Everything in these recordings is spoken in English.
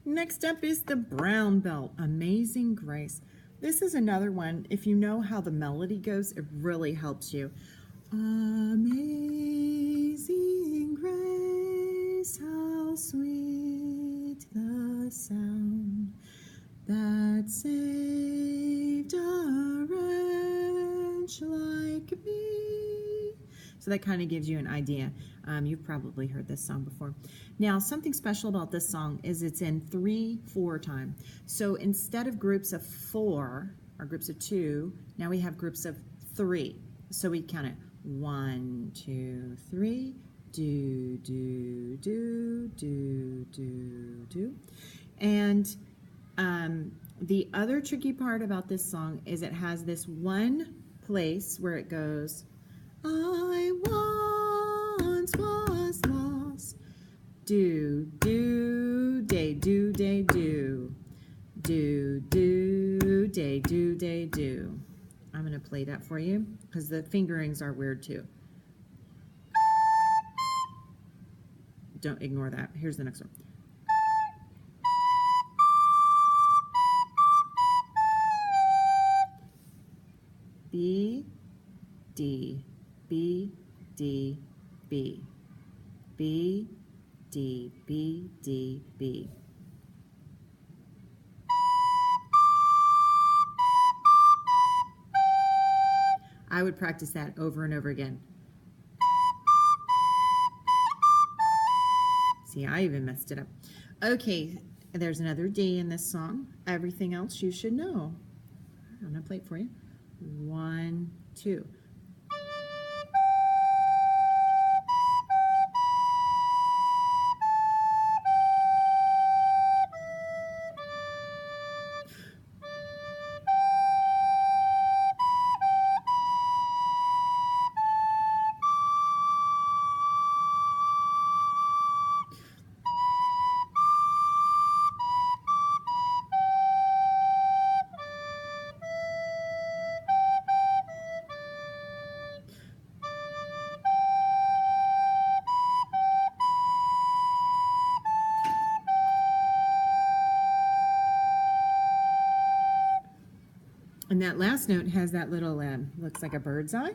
Next up is the brown belt, Amazing Grace. This is another one. If you know how the melody goes, it really helps you. Amazing grace, how sweet the sound that saved a wretch like me. So that kind of gives you an idea. You've probably heard this song before. Now, something special about this song is it's in 3/4 time. So instead of groups of 4 or groups of 2, now we have groups of 3. So we count it 1, 2, 3. Do, do, do, do, do, do. And the other tricky part about this song is it has this one place where it goes, I once was lost. Do, do, day, do, day, do. Do, do, day, do, day, do. I'm going to play that for you because the fingerings are weird too. Don't ignore that. Here's the next one. B, D, B, D, B. B, D, B, D, B. I would practice that over and over again. See, I even messed it up. Okay, there's another D in this song. Everything else you should know. I'm going to play it for you. 1, 2. And that last note has that little, looks like a bird's eye.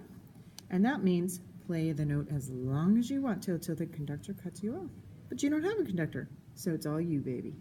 And that means play the note as long as you want to until the conductor cuts you off. But you don't have a conductor, so it's all you, baby.